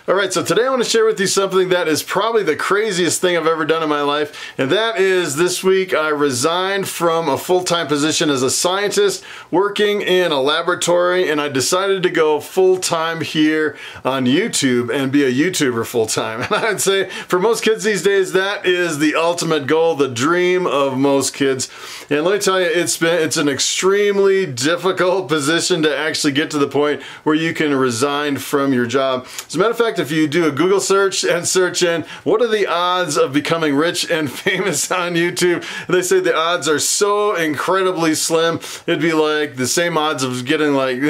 Alright, so today I want to share with you something that is probably the craziest thing I've ever done in my life, and that is this week I resigned from a full-time position as a scientist working in a laboratory, and I decided to go full-time here on YouTube and be a YouTuber full-time. And I'd say for most kids these days that is the ultimate goal, the dream of most kids. And let me tell you, it's an extremely difficult position to actually get to the point where you can resign from your job. As a matter of fact, if you do a Google search and search in what are the odds of becoming rich and famous on YouTube, they say the odds are so incredibly slim. It'd be like the same odds of getting like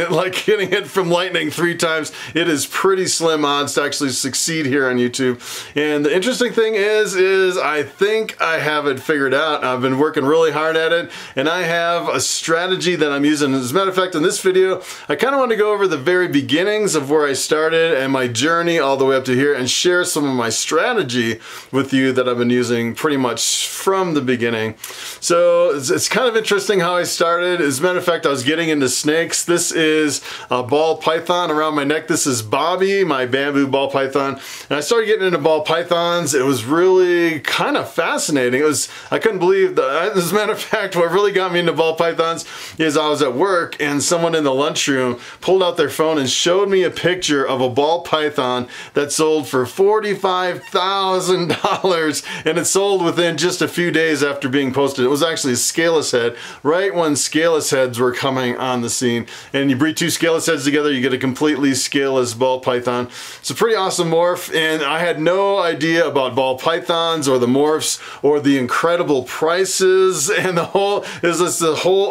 getting hit from lightning 3 times. It is pretty slim odds to actually succeed here on YouTube. And the interesting thing is I think I have it figured out. I've been working really hard at it, and I have a strategy that I'm using. As a matter of fact, in this video, I kind of want to go over the very beginnings of where I started and my journey all the way up to here and share some of my strategy with you that I've been using pretty much from the beginning. So it's kind of interesting how I started. As a matter of fact, I was getting into snakes. This is a ball python around my neck. This is Bobby, my bamboo ball python. And I started getting into ball pythons. It was really kind of fascinating. I couldn't believe that. As a matter of fact, what really got me into ball pythons is I was at work and someone in the lunchroom pulled out their phone and showed me a picture of a ball python that sold for $45,000, and it sold within just a few days after being posted. It was actually a scaleless head, right when scaleless heads were coming on the scene. And you breed 2 scaleless heads together, you get a completely scaleless ball python. It's a pretty awesome morph, and I had no idea about ball pythons or the morphs or the incredible prices and the whole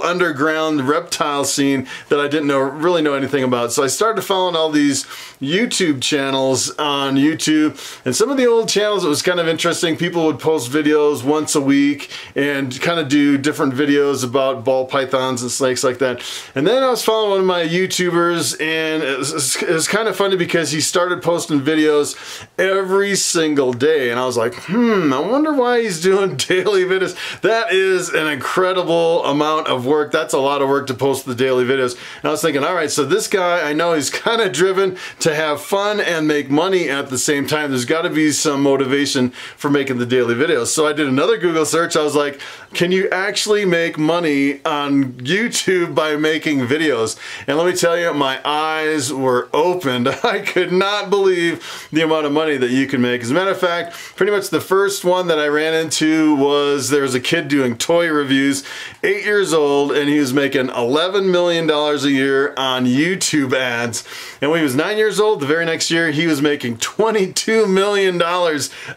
underground reptile scene that I didn't really know anything about. So I started following all these YouTube channels on YouTube, and some of the old channels, it was kind of interesting. People would post videos once a week and kind of do different videos about ball pythons and snakes like that. And then I was following one of my YouTubers, and it was kind of funny because he started posting videos every single day, and I was like, I wonder why he's doing daily videos. That is an incredible amount of work. That's a lot of work to post the daily videos. And I was thinking, all right, so this guy, I know he's kind of driven to have fun and make money at the same time. There's got to be some motivation for making the daily videos. So I did another Google search. I was like, can you actually make money on YouTube by making videos? And let me tell you, my eyes were opened. I could not believe the amount of money that you can make. As a matter of fact, pretty much the first one that I ran into was there was a kid doing toy reviews, 8 years old, and he was making $11 million a year on YouTube ads. And when he was 9 years old, the very next year, he was making $22 million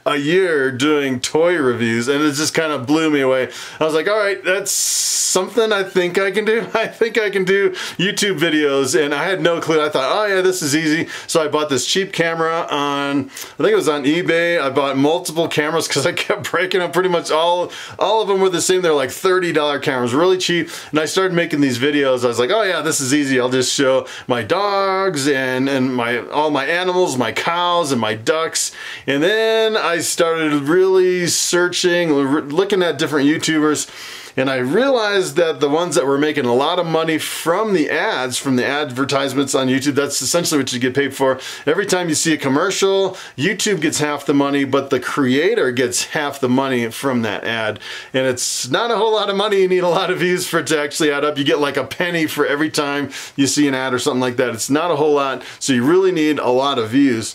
a year doing toy reviews, and it just kind of blew me away. I was like, all right, that's something I think I can do. I think I can do YouTube videos, and I had no clue. I thought, oh yeah, this is easy. So I bought this cheap camera on, I think it was on eBay. I bought multiple cameras because I kept breaking them. Pretty much all of them were the same. They're like $30 cameras, really cheap. And I started making these videos. I was like, oh yeah, this is easy. I'll just show my dogs and all my animals, my cows and my ducks. And then I started really searching, looking at different YouTubers, and I realized that the ones that were making a lot of money from the ads, from the advertisements on YouTube, that's essentially what you get paid for. Every time you see a commercial, YouTube gets half the money, but the creator gets half the money from that ad. And it's not a whole lot of money. You need a lot of views for it to actually add up. You get like a penny for every time you see an ad or something like that. It's not a whole lot, so you really need a lot of views.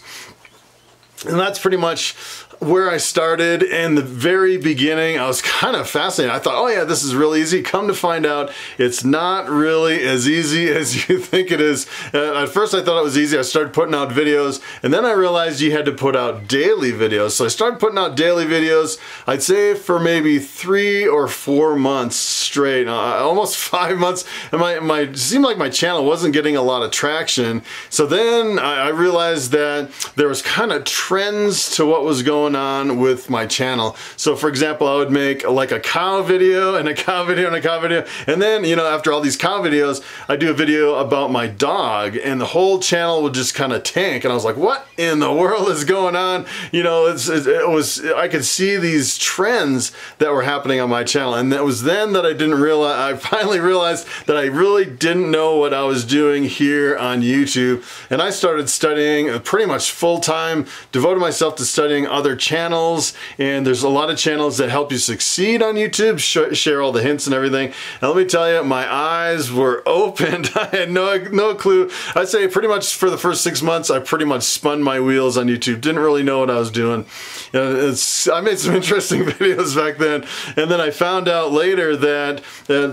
And that's pretty much where I started. In the very beginning, I was kind of fascinated. I thought, oh yeah, this is really easy. Come to find out, it's not really as easy as you think it is. At first I thought it was easy. I started putting out videos, and then I realized you had to put out daily videos. So I started putting out daily videos, I'd say for maybe 3 or 4 months straight, almost 5 months, and it seemed like my channel wasn't getting a lot of traction. So then I realized that there was kind of trends to what was going going on with my channel. So for example, I would make like a cow video and a cow video and a cow video, and then, you know, after all these cow videos, I do a video about my dog, and the whole channel would just kind of tank. And I was like, what in the world is going on? You know, I could see these trends that were happening on my channel, and it was then that I finally realized that I really didn't know what I was doing here on YouTube. And I started studying pretty much full-time, devoted myself to studying other channels, and there's a lot of channels that help you succeed on YouTube, share all the hints and everything. And let me tell you, my eyes were opened. I had no clue. I'd say pretty much for the first 6 months, I pretty much spun my wheels on YouTube. Didn't really know what I was doing. I made some interesting videos back then, and then I found out later that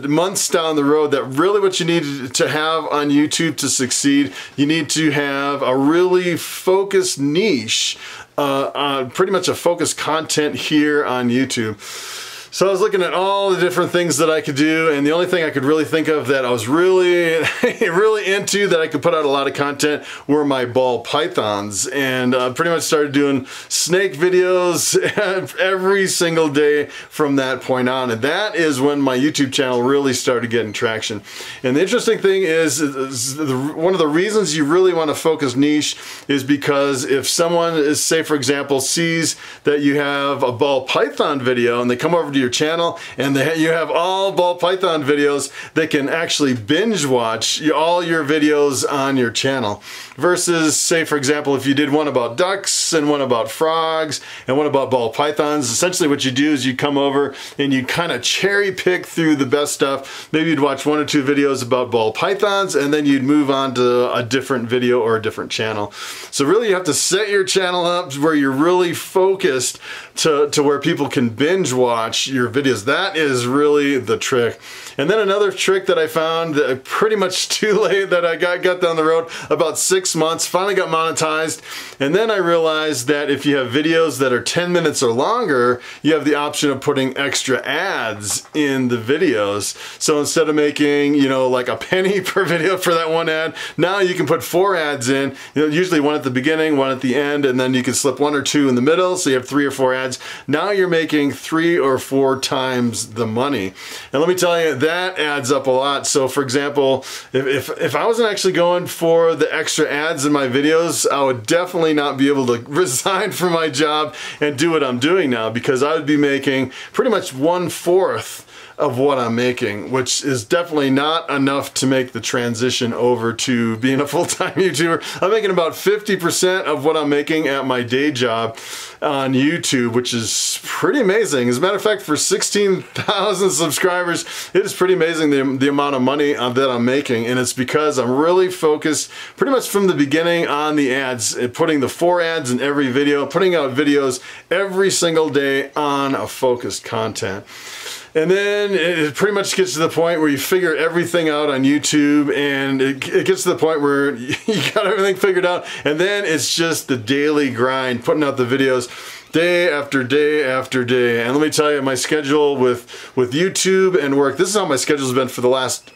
months down the road that really what you need to have on YouTube to succeed, you need to have a really focused niche, pretty much a focused content here on YouTube. So I was looking at all the different things that I could do, and the only thing I could really think of that I was really, really into that I could put out a lot of content were my ball pythons. And pretty much started doing snake videos every single day from that point on. And that is when my YouTube channel really started getting traction. And the interesting thing is one of the reasons you really want to focus niche is because if someone is, say for example, sees that you have a ball python video and they come over to your channel and you have all ball python videos, they can actually binge watch all your videos on your channel. Versus, say for example, if you did one about ducks and one about frogs and one about ball pythons, essentially what you do is you come over and you kind of cherry pick through the best stuff. Maybe you'd watch 1 or 2 videos about ball pythons, and then you'd move on to a different video or a different channel. So really you have to set your channel up where you're really focused to where people can binge watch your videos. That is really the trick. And then another trick that I found that pretty much too late that I got down the road, about 6 months, finally got monetized. And then I realized that if you have videos that are 10 minutes or longer, you have the option of putting extra ads in the videos. So instead of making, you know, like a penny per video for that one ad, now you can put 4 ads in, you know, usually one at the beginning, one at the end, and then you can slip 1 or 2 in the middle, so you have 3 or 4 ads. Now you're making 3 or 4 times the money. And let me tell you, that adds up a lot. So for example, if I wasn't actually going for the extra ads in my videos, I would definitely not be able to resign from my job and do what I'm doing now, because I would be making pretty much 1/4 of what I'm making, which is definitely not enough to make the transition over to being a full-time YouTuber. I'm making about 50% of what I'm making at my day job on YouTube, which is pretty amazing. As a matter of fact, for 16,000 subscribers, it is pretty amazing the amount of money that I'm making, and it's because I'm really focused pretty much from the beginning on the ads, putting the 4 ads in every video, putting out videos every single day on a focused content. And then it pretty much gets to the point where you figure everything out on YouTube, and it gets to the point where you got everything figured out, and then it's just the daily grind, putting out the videos day after day after day. And let me tell you, my schedule with YouTube and work, this is how my schedule's been for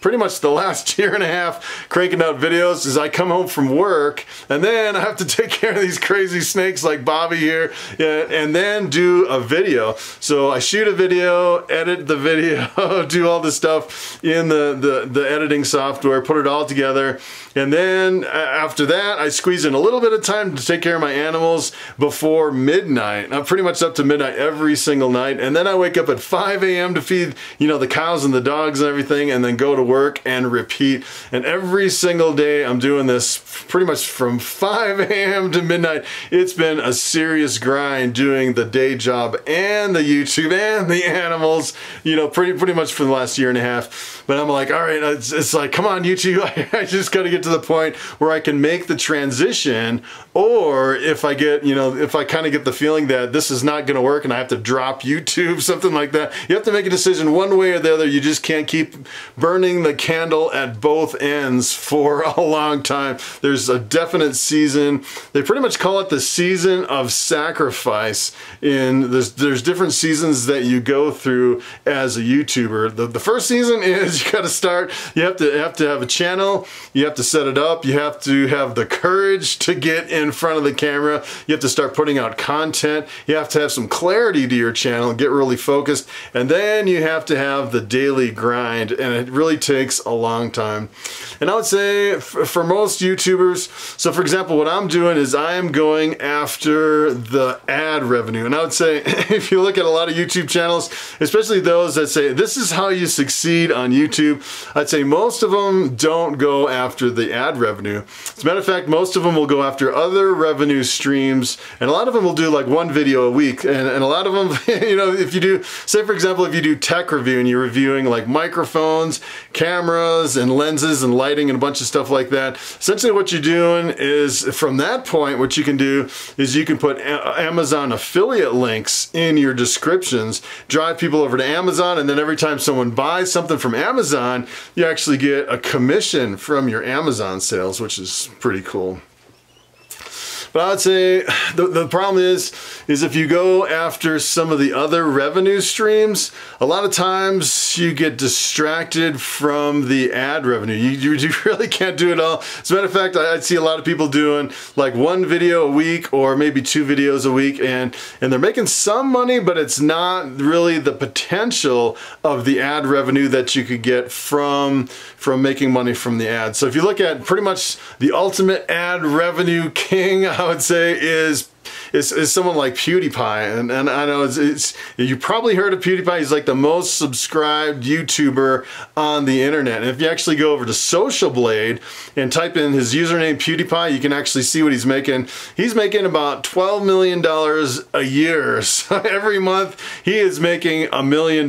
pretty much the last year and a half, cranking out videos, is I come home from work and then I have to take care of these crazy snakes like Bobby here, and then do a video. So I shoot a video, edit the video, do all this stuff in the editing software, put it all together, and then after that I squeeze in a little bit of time to take care of my animals before midnight. I'm pretty much up to midnight every single night, and then I wake up at 5 a.m. to feed, you know, the cows and the dogs and everything, and then go to work and repeat. And every single day I'm doing this pretty much from 5 a.m. to midnight. It's been a serious grind doing the day job and the YouTube and the animals, you know, pretty much for the last year and a half. But I'm like, all right, it's like, come on, YouTube, I just got to get to the point where I can make the transition, or if I get, you know, if I kind of get the feeling that this is not going to work and I have to drop YouTube, something like that, you have to make a decision one way or the other. You just can't keep burning the candle at both ends for a long time. There's a definite season. They pretty much call it the season of sacrifice. There's different seasons that you go through as a YouTuber. The first season is you got to start, you have to have a channel, you have to set it up. You have to have the courage to get in front of the camera. You have to start putting out content. You have to have some clarity to your channel and get really focused. And then you have to have the daily grind, and it really takes a long time. And I would say for most YouTubers, so for example, what I'm doing is I am going after the ad revenue. And I would say if you look at a lot of YouTube channels, especially those that say this is how you succeed on YouTube, I'd say most of them don't go after the ad revenue. As a matter of fact, most of them will go after other revenue streams, and a lot of them will do like one video a week. And a lot of them, you know, if you do, say for example, if you do tech review and you're reviewing like microphones, cameras, and lenses and lighting and a bunch of stuff like that, essentially what you're doing is from that point, what you can do is you can put Amazon affiliate links in your descriptions, drive people over to Amazon, and then every time someone buys something from Amazon, you actually get a commission from your Amazon sales, which is pretty cool. But I would say the problem is if you go after some of the other revenue streams, a lot of times you get distracted from the ad revenue. You really can't do it all. As a matter of fact, I'd see a lot of people doing like one video a week or maybe 2 videos a week, and they're making some money, but it's not really the potential of the ad revenue that you could get from making money from the ads. So if you look at pretty much the ultimate ad revenue king, I would say is someone like PewDiePie, and I know you probably heard of PewDiePie. He's like the most subscribed YouTuber on the internet. And if you actually go over to Social Blade and type in his username PewDiePie, you can actually see what he's making. He's making about $12 million a year. So every month he is making $1 million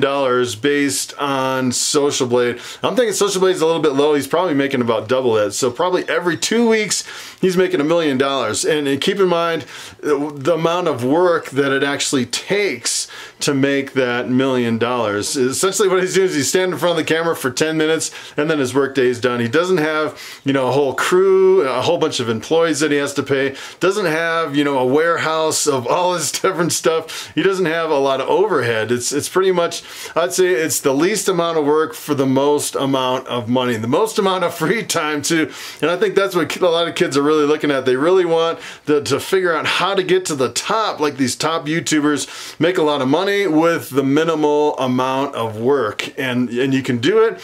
based on Social Blade. I'm thinking Social Blade's a little bit low. He's probably making about double that. So probably every 2 weeks he's making $1 million. And keep in mind the amount of work that it actually takes to make that $1 million. Essentially what he's doing is he's standing in front of the camera for 10 minutes and then his workday is done. He doesn't have, you know, a whole crew, a whole bunch of employees that he has to pay. Doesn't have, you know, a warehouse of all this different stuff. He doesn't have a lot of overhead. It's pretty much, I'd say it's the least amount of work for the most amount of money, the most amount of free time too. And I think that's what a lot of kids are really looking at. They really want to figure out how to get to the top, like these top YouTubers, make a lot of money with the minimal amount of work, and you can do it.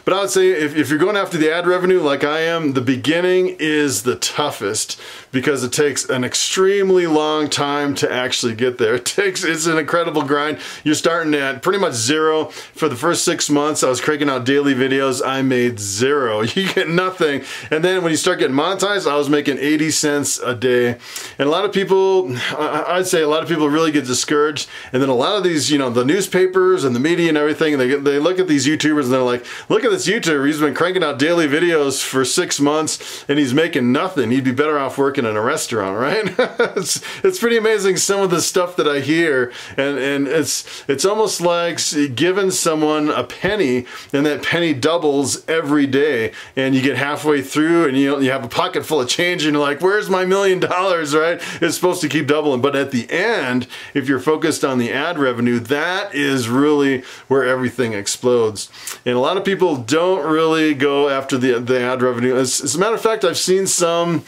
But I would say if you're going after the ad revenue like I am, the beginning is the toughest because it takes an extremely long time to actually get there. It's an incredible grind. You're starting at pretty much zero. For the first 6 months I was cranking out daily videos, I made zero. You get nothing. And then when you start getting monetized, I was making 80 cents a day. And a lot of people, I'd say a lot of people really get discouraged. And then a lot of these, you know, the newspapers and the media and everything, they look at these YouTubers and they're like, look at this YouTuber, he's been cranking out daily videos for 6 months and he's making nothing. He'd be better off working in a restaurant, right? it's pretty amazing some of the stuff that I hear, and it's almost like giving someone a penny and that penny doubles every day, and you get halfway through and you have a pocket full of change and you're like, where's my $1 million, right? It's supposed to keep doubling. But at the end, if you're focused on the ad revenue, that is really where everything explodes. And a lot of people don't really go after the ad revenue. As a matter of fact, I've seen some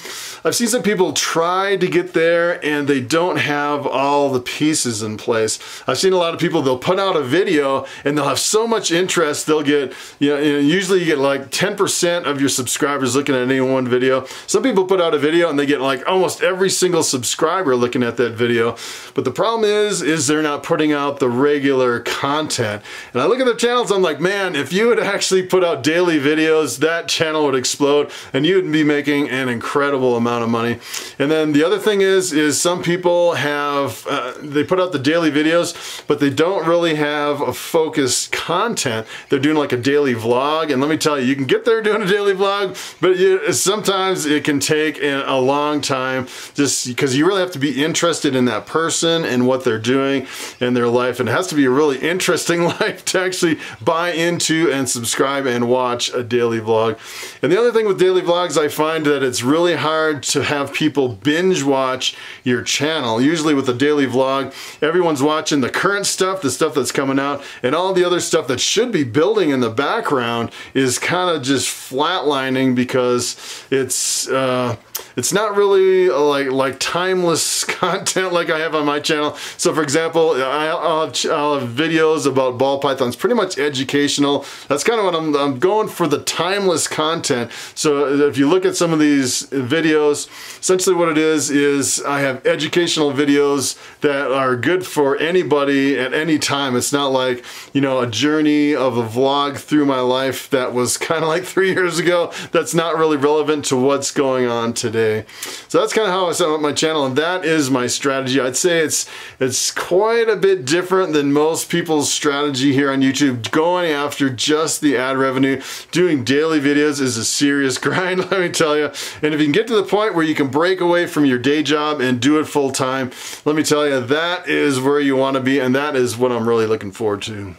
people try to get there and they don't have all the pieces in place. I've seen a lot of people, they'll put out a video and they'll have so much interest, they'll get, you know, usually you get like 10% of your subscribers looking at any one video. Some people put out a video and they get like almost every single subscriber looking at that video. But the problem is they're not putting out the regular content. And I look at their channels, I'm like, man, if you would actually put out daily videos, that channel would explode and you would be making an incredible amount of money. And then the other thing is some people have, they put out the daily videos, but they don't really have a focused content. They're doing like a daily vlog, and let me tell you, you can get there doing a daily vlog, but sometimes it can take a long time just because you really have to be interested in that person and what they're doing. And in their life, and it has to be a really interesting life to actually buy into and subscribe and watch a daily vlog. And the other thing with daily vlogs, I find that it's really hard to have people binge watch your channel. Usually with a daily vlog, everyone's watching the current stuff, the stuff that's coming out, and all the other stuff that should be building in the background is kind of just flatlining because it's not really like timeless content like I have on my channel. So for example, I'll have videos about ball pythons, pretty much educational. That's kind of what I'm going for, the timeless content. So if you look at some of these videos, essentially what it is I have educational videos that are good for anybody at any time. It's not like, you know, a journey of a vlog through my life that was kind of like 3 years ago. That's not really relevant to what's going on today. So that's kind of how I set up my channel, and that is my strategy. I'd say it's quite a bit different than most people's strategy here on YouTube. Going after just the ad revenue, doing daily videos is a serious grind, let me tell you. And if you can get to the point where you can break away from your day job and do it full time, let me tell you, that is where you want to be, and that is what I'm really looking forward to.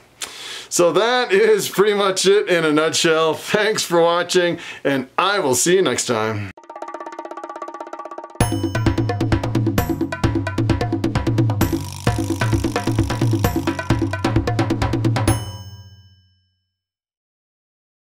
So that is pretty much it in a nutshell. Thanks for watching, and I will see you next time.